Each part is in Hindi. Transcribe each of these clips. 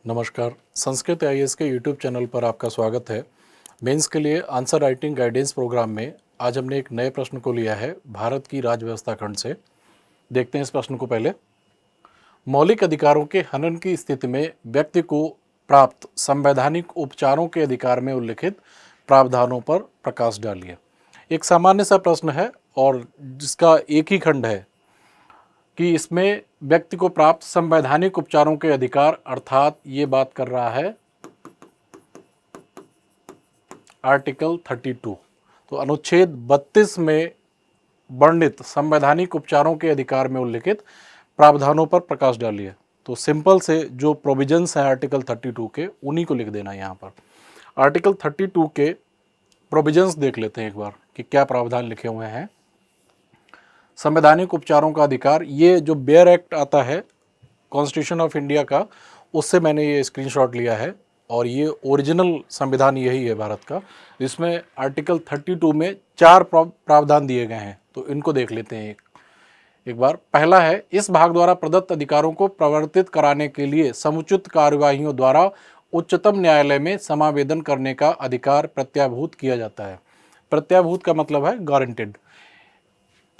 नमस्कार। संस्कृत आईएएस के यूट्यूब चैनल पर आपका स्वागत है। मेंस के लिए आंसर राइटिंग गाइडेंस प्रोग्राम में आज हमने एक नए प्रश्न को लिया है भारत की राज्य व्यवस्था खंड से। देखते हैं इस प्रश्न को। पहले, मौलिक अधिकारों के हनन की स्थिति में व्यक्ति को प्राप्त संवैधानिक उपचारों के अधिकार में उल्लिखित प्रावधानों पर प्रकाश डालिए। एक सामान्य सा प्रश्न है और जिसका एक ही खंड है कि इसमें व्यक्ति को प्राप्त संवैधानिक उपचारों के अधिकार, अर्थात ये बात कर रहा है आर्टिकल 32। तो अनुच्छेद 32 में वर्णित संवैधानिक उपचारों के अधिकार में उल्लिखित प्रावधानों पर प्रकाश डालिए। तो सिंपल से जो प्रोविजंस हैं आर्टिकल 32 के, उन्हीं को लिख देना यहाँ पर। आर्टिकल 32 के प्रोविजंस देख लेते हैं एक बार कि क्या प्रावधान लिखे हुए हैं। संवैधानिक उपचारों का अधिकार, ये जो बेयर एक्ट आता है कॉन्स्टिट्यूशन ऑफ इंडिया का, उससे मैंने ये स्क्रीनशॉट लिया है और ये ओरिजिनल संविधान यही है भारत का। इसमें आर्टिकल 32 में 4 प्रावधान दिए गए हैं, तो इनको देख लेते हैं एक बार। पहला है, इस भाग द्वारा प्रदत्त अधिकारों को प्रवर्तित कराने के लिए समुचित कार्यवाहियों द्वारा उच्चतम न्यायालय में समावेदन करने का अधिकार प्रत्याभूत किया जाता है। प्रत्याभूत का मतलब है गारंटेड।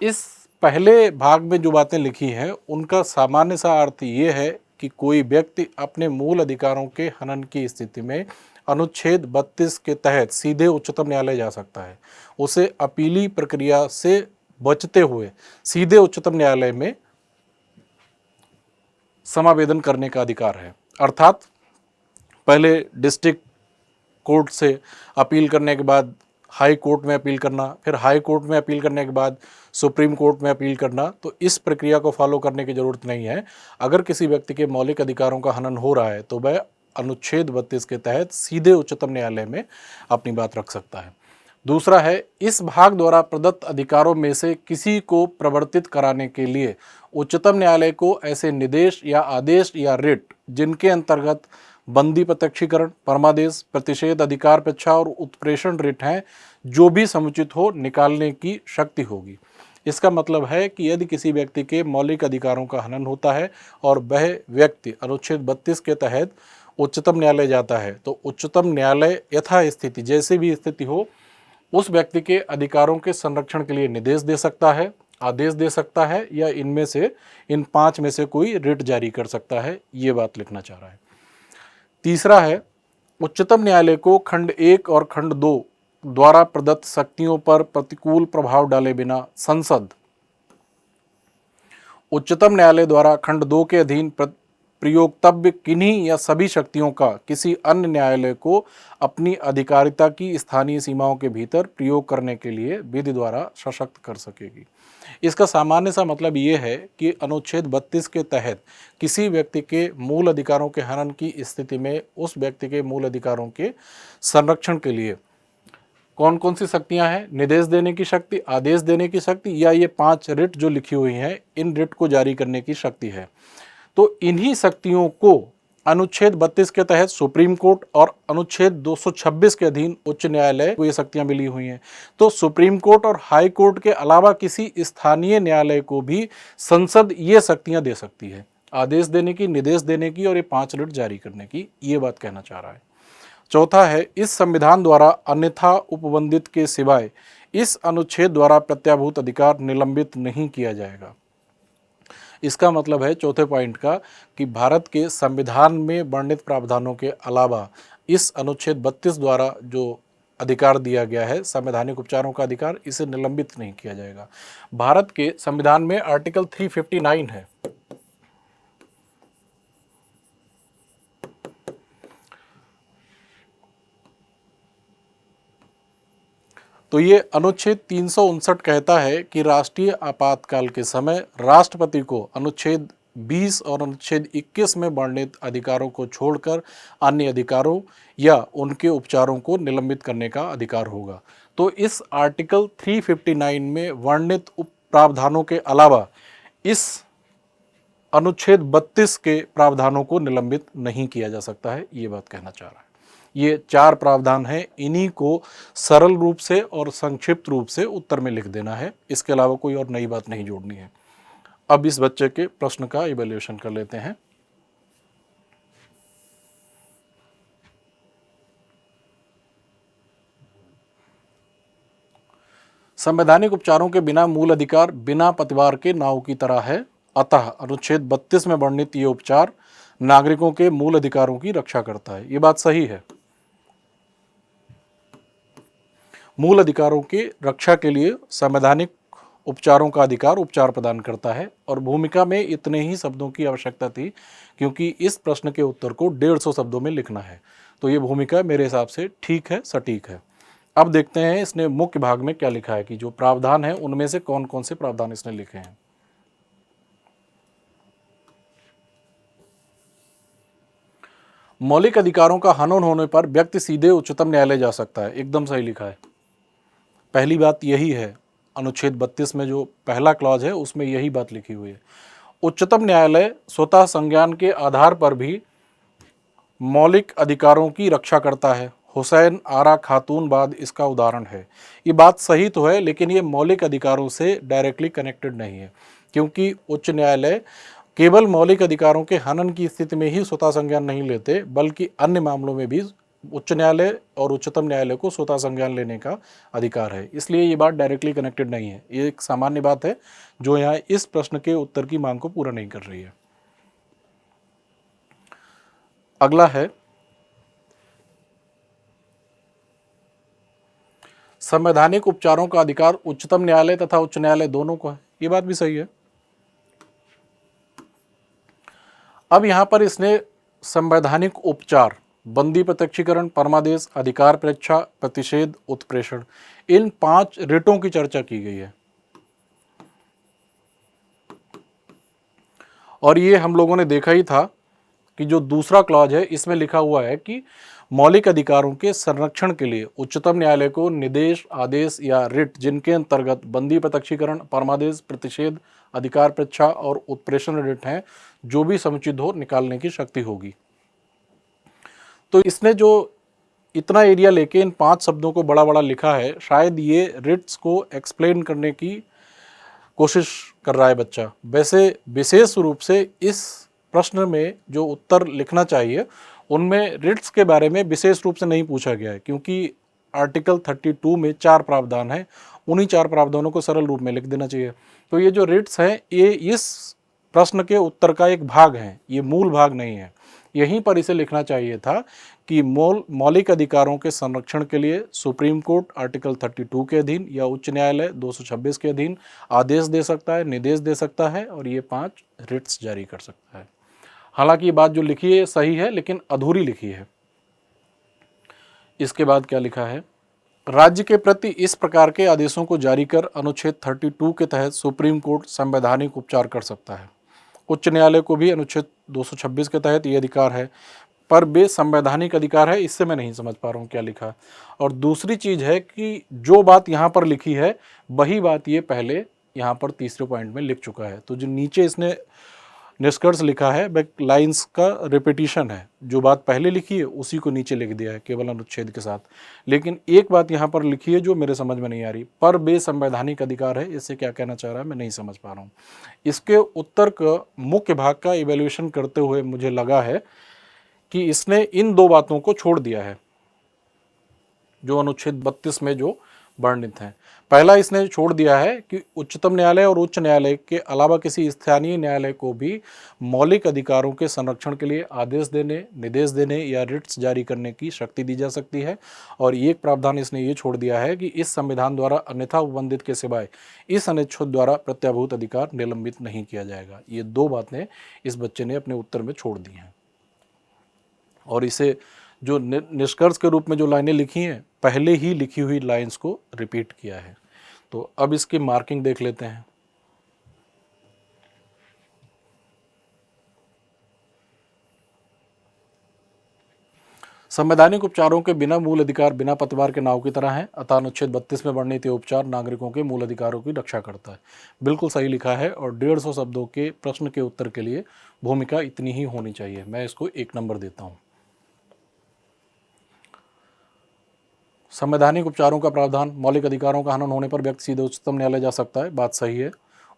इस पहले भाग में जो बातें लिखी हैं उनका सामान्य सा अर्थ ये है कि कोई व्यक्ति अपने मूल अधिकारों के हनन की स्थिति में अनुच्छेद 32 के तहत सीधे उच्चतम न्यायालय जा सकता है। उसे अपीली प्रक्रिया से बचते हुए सीधे उच्चतम न्यायालय में समावेदन करने का अधिकार है। अर्थात पहले डिस्ट्रिक्ट कोर्ट से अपील करने के बाद हाई कोर्ट में अपील करना, फिर हाई कोर्ट में अपील करने के बाद सुप्रीम कोर्ट में अपील करना। तो इस प्रक्रिया को फॉलो करने की ज़रूरत नहीं है। अगर किसी व्यक्ति के मौलिक अधिकारों का हनन हो रहा है तो वह अनुच्छेद 32 के तहत सीधे उच्चतम न्यायालय में अपनी बात रख सकता है। दूसरा है, इस भाग द्वारा प्रदत्त अधिकारों में से किसी को प्रवर्तित कराने के लिए उच्चतम न्यायालय को ऐसे निर्देश या आदेश या रिट जिनके अंतर्गत बंदी प्रत्यक्षीकरण, परमादेश, प्रतिषेध, अधिकार पेक्षा और उत्प्रेषण रिट हैं, जो भी समुचित हो निकालने की शक्ति होगी। इसका मतलब है कि यदि किसी व्यक्ति के मौलिक अधिकारों का हनन होता है और वह व्यक्ति अनुच्छेद 32 के तहत उच्चतम न्यायालय जाता है, तो उच्चतम न्यायालय यथास्थिति जैसी भी स्थिति हो उस व्यक्ति के अधिकारों के संरक्षण के लिए निर्देश दे सकता है, आदेश दे सकता है, या इनमें से इन 5 में से कोई रिट जारी कर सकता है। ये बात लिखना चाह रहा है। तीसरा है, उच्चतम न्यायालय को खंड 1 और खंड 2 द्वारा प्रदत्त शक्तियों पर प्रतिकूल प्रभाव डाले बिना संसद उच्चतम न्यायालय द्वारा खंड 2 के अधीन प्रयोक्तव्य किन्हीं या सभी शक्तियों का किसी अन्य न्यायालय को अपनी अधिकारिता की स्थानीय सीमाओं के भीतर प्रयोग करने के लिए विधि द्वारा सशक्त कर सकेगी। इसका सामान्य सा मतलब ये है कि अनुच्छेद 32 के तहत किसी व्यक्ति के मूल अधिकारों के हनन की स्थिति में उस व्यक्ति के मूल अधिकारों के संरक्षण के लिए कौन कौन सी शक्तियां हैं? निर्देश देने की शक्ति, आदेश देने की शक्ति, या ये 5 रिट जो लिखी हुई हैं, इन रिट को जारी करने की शक्ति है। तो इन्हीं शक्तियों को अनुच्छेद 32 के तहत सुप्रीम कोर्ट और अनुच्छेद 226 के अधीन उच्च न्यायालय को ये शक्तियां मिली हुई हैं। तो सुप्रीम कोर्ट और हाई कोर्ट के अलावा किसी स्थानीय न्यायालय को भी संसद ये शक्तियां दे सकती है, आदेश देने की, निर्देश देने की और ये 5 रिट जारी करने की। ये बात कहना चाह रहा है। चौथा है, इस संविधान द्वारा अन्यथा उपबंधित के सिवाय इस अनुच्छेद द्वारा प्रत्याभूत अधिकार निलंबित नहीं किया जाएगा। इसका मतलब है चौथे पॉइंट का कि भारत के संविधान में वर्णित प्रावधानों के अलावा इस अनुच्छेद 32 द्वारा जो अधिकार दिया गया है संवैधानिक उपचारों का अधिकार, इसे निलंबित नहीं किया जाएगा। भारत के संविधान में आर्टिकल 359 है। तो ये अनुच्छेद 359 कहता है कि राष्ट्रीय आपातकाल के समय राष्ट्रपति को अनुच्छेद 20 और अनुच्छेद 21 में वर्णित अधिकारों को छोड़कर अन्य अधिकारों या उनके उपचारों को निलंबित करने का अधिकार होगा। तो इस आर्टिकल 359 में वर्णित प्रावधानों के अलावा इस अनुच्छेद 32 के प्रावधानों को निलंबित नहीं किया जा सकता है। ये बात कहना चाह रहा है। ये 4 प्रावधान हैं, इन्हीं को सरल रूप से और संक्षिप्त रूप से उत्तर में लिख देना है। इसके अलावा कोई और नई बात नहीं जोड़नी है। अब इस बच्चे के प्रश्न का इवैल्यूएशन कर लेते हैं। संवैधानिक उपचारों के बिना मूल अधिकार बिना पतवार के नाव की तरह है, अतः अनुच्छेद 32 में वर्णित ये उपचार नागरिकों के मूल अधिकारों की रक्षा करता है। ये बात सही है। मूल अधिकारों की रक्षा के लिए संवैधानिक उपचारों का अधिकार उपचार प्रदान करता है, और भूमिका में इतने ही शब्दों की आवश्यकता थी क्योंकि इस प्रश्न के उत्तर को 150 शब्दों में लिखना है। तो ये भूमिका मेरे हिसाब से ठीक है, सटीक है। अब देखते हैं इसने मुख्य भाग में क्या लिखा है कि जो प्रावधान है उनमें से कौन कौन से प्रावधान इसने लिखे हैं। मौलिक अधिकारों का हनन होने पर व्यक्ति सीधे उच्चतम न्यायालय जा सकता है, एकदम सही लिखा है। पहली बात यही है, अनुच्छेद 32 में जो पहला क्लॉज है उसमें यही बात लिखी हुई है। उच्चतम न्यायालय स्वतः संज्ञान के आधार पर भी मौलिक अधिकारों की रक्षा करता है। हुसैन आरा खातून बाद इसका उदाहरण है। ये बात सही तो है, लेकिन ये मौलिक अधिकारों से डायरेक्टली कनेक्टेड नहीं है, क्योंकि उच्च न्यायालय केवल मौलिक अधिकारों के हनन की स्थिति में ही स्वतः संज्ञान नहीं लेते, बल्कि अन्य मामलों में भी उच्च न्यायालय और उच्चतम न्यायालय को स्वतः संज्ञान लेने का अधिकार है। इसलिए ये बात डायरेक्टली कनेक्टेड नहीं है। ये एक सामान्य बात है जो यहाँ इस प्रश्न के उत्तर की मांग को पूरा नहीं कर रही है। अगला है, संवैधानिक उपचारों का अधिकार उच्चतम न्यायालय तथा उच्च न्यायालय दोनों को है। ये बात भी सही है। अब यहां पर इसने संवैधानिक उपचार, बंदी प्रत्यक्षीकरण, परमादेश, अधिकार परीक्षा, प्रतिषेध, उत्प्रेषण, इन 5 रिटों की चर्चा की गई है। और ये हम लोगों ने देखा ही था कि जो दूसरा क्लॉज है इसमें लिखा हुआ है कि मौलिक अधिकारों के संरक्षण के लिए उच्चतम न्यायालय को निर्देश, आदेश या रिट जिनके अंतर्गत बंदी प्रत्यक्षीकरण, परमादेश, प्रतिषेध, अधिकार परीक्षा और उत्प्रेषण रिट हैं, जो भी समुचित हो निकालने की शक्ति होगी। तो इसने जो इतना एरिया लेके इन 5 शब्दों को बड़ा बड़ा लिखा है, शायद ये रिट्स को एक्सप्लेन करने की कोशिश कर रहा है बच्चा। वैसे विशेष रूप से इस प्रश्न में जो उत्तर लिखना चाहिए उनमें रिट्स के बारे में विशेष रूप से नहीं पूछा गया है, क्योंकि आर्टिकल 32 में 4 प्रावधान हैं, उन्हीं 4 प्रावधानों को सरल रूप में लिख देना चाहिए। तो ये जो रिट्स हैं ये इस प्रश्न के उत्तर का एक भाग है, ये मूल भाग नहीं है। यहीं पर इसे लिखना चाहिए था कि मौलिक अधिकारों के संरक्षण के लिए सुप्रीम कोर्ट आर्टिकल 32 के अधीन या उच्च न्यायालय 226 के अधीन आदेश दे सकता है, निर्देश दे सकता है और ये 5 रिट्स जारी कर सकता है। हालांकि ये बात जो लिखी है सही है, लेकिन अधूरी लिखी है। इसके बाद क्या लिखा है, राज्य के प्रति इस प्रकार के आदेशों को जारी कर अनुच्छेद 32 के तहत सुप्रीम कोर्ट संवैधानिक उपचार कर सकता है। उच्च न्यायालय को भी अनुच्छेद 226 के तहत ये अधिकार है, पर वे संवैधानिक अधिकार है, इससे मैं नहीं समझ पा रहा हूँ क्या लिखा। और दूसरी चीज़ है कि जो बात यहाँ पर लिखी है वही बात ये पहले यहाँ पर तीसरे पॉइंट में लिख चुका है। तो जो नीचे इसने निष्कर्ष लिखा है वह लाइंस का रिपीटिशन है, जो बात पहले लिखी है उसी को नीचे लिख दिया है केवल अनुच्छेद के साथ। लेकिन एक बात यहाँ पर लिखी है जो मेरे समझ में नहीं आ रही, पर बेसंवैधानिक अधिकार है, इससे क्या कहना चाह रहा है मैं नहीं समझ पा रहा हूँ। इसके उत्तर का मुख्य भाग का इवैल्यूएशन करते हुए मुझे लगा है कि इसने इन 2 बातों को छोड़ दिया है जो अनुच्छेद 32 में जो वर्णित हैं। पहला इसने छोड़ दिया है कि उच्चतम न्यायालय और उच्च न्यायालय के अलावा किसी स्थानीय न्यायालय को भी मौलिक अधिकारों के संरक्षण के लिए आदेश देने, निर्देश देने या रिट्स जारी करने की शक्ति दी जा सकती है। और एक प्रावधान इसने ये छोड़ दिया है कि इस संविधान द्वारा अन्यथा उपबंधित के सिवाय इस अनुच्छेद द्वारा प्रत्याभूत अधिकार निलंबित नहीं किया जाएगा। ये 2 बातें इस बच्चे ने अपने उत्तर में छोड़ दी हैं। और इसे जो निष्कर्ष के रूप में जो लाइनें लिखी हैं पहले ही लिखी हुई लाइंस को रिपीट किया है। तो अब इसकी मार्किंग देख लेते हैं। संवैधानिक उपचारों के बिना मूल अधिकार बिना पतवार के नाव की तरह हैं, अतः अनुच्छेद 32 में वर्णित ये उपचार नागरिकों के मूल अधिकारों की रक्षा करता है। बिल्कुल सही लिखा है और 150 शब्दों के प्रश्न के उत्तर के लिए भूमिका इतनी ही होनी चाहिए। मैं इसको 1 नंबर देता हूँ। संवैधानिक उपचारों का प्रावधान, मौलिक अधिकारों का हनन होने पर व्यक्ति सीधे उच्चतम न्यायालय जा सकता है, बात सही है।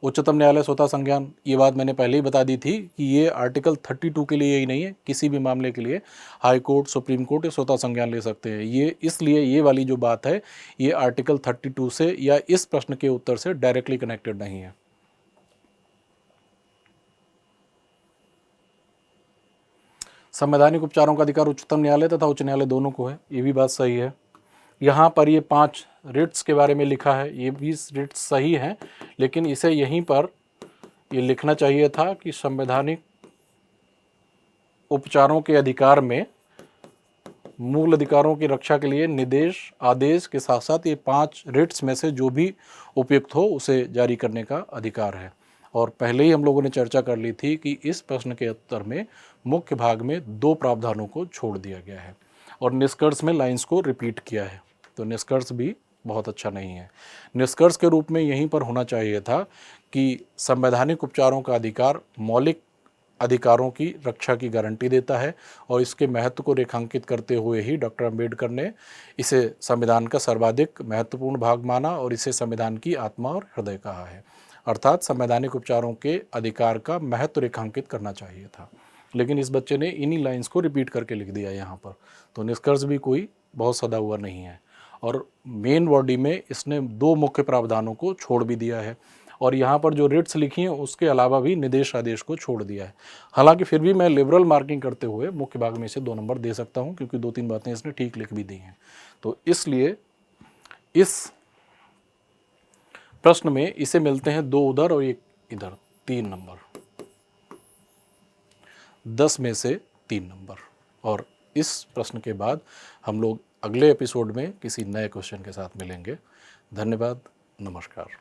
उच्चतम न्यायालय स्वतः संज्ञान, ये बात मैंने पहले ही बता दी थी कि ये आर्टिकल 32 के लिए ही नहीं है, किसी भी मामले के लिए हाई कोर्ट, सुप्रीम कोर्ट ये स्वतः संज्ञान ले सकते हैं। ये इसलिए ये वाली जो बात है ये आर्टिकल 32 से या इस प्रश्न के उत्तर से डायरेक्टली कनेक्टेड नहीं है। संवैधानिक उपचारों का अधिकार उच्चतम न्यायालय तथा उच्च न्यायालय दोनों को है, ये भी बात सही है। यहाँ पर ये 5 रिट्स के बारे में लिखा है, ये भी रिट्स सही हैं, लेकिन इसे यहीं पर ये लिखना चाहिए था कि संवैधानिक उपचारों के अधिकार में मूल अधिकारों की रक्षा के लिए निर्देश आदेश के साथ साथ ये 5 रिट्स में से जो भी उपयुक्त हो उसे जारी करने का अधिकार है। और पहले ही हम लोगों ने चर्चा कर ली थी कि इस प्रश्न के उत्तर में मुख्य भाग में 2 प्रावधानों को छोड़ दिया गया है और निष्कर्ष में लाइंस को रिपीट किया है, तो निष्कर्ष भी बहुत अच्छा नहीं है। निष्कर्ष के रूप में यहीं पर होना चाहिए था कि संवैधानिक उपचारों का अधिकार मौलिक अधिकारों की रक्षा की गारंटी देता है और इसके महत्व को रेखांकित करते हुए ही डॉक्टर अंबेडकर ने इसे संविधान का सर्वाधिक महत्वपूर्ण भाग माना और इसे संविधान की आत्मा और हृदय कहा है। अर्थात संवैधानिक उपचारों के अधिकार का महत्व रेखांकित करना चाहिए था, लेकिन इस बच्चे ने इन्हीं लाइंस को रिपीट करके लिख दिया यहाँ पर, तो निष्कर्ष भी कोई बहुत सदा हुआ नहीं है। और मेन बॉडी में इसने 2 मुख्य प्रावधानों को छोड़ भी दिया है और यहाँ पर जो रिट्स लिखी हैं उसके अलावा भी निर्देश आदेश को छोड़ दिया है। हालांकि फिर भी मैं लिबरल मार्किंग करते हुए मुख्य भाग में इसे 2 नंबर दे सकता हूँ क्योंकि 2-3 बातें इसने ठीक लिख भी दी हैं। तो इसलिए इस प्रश्न में इसे मिलते हैं 2 उधर और 1 इधर, 3 नंबर, 10 में से 3 नंबर। और इस प्रश्न के बाद हम लोग अगले एपिसोड में किसी नए क्वेश्चन के साथ मिलेंगे। धन्यवाद, नमस्कार।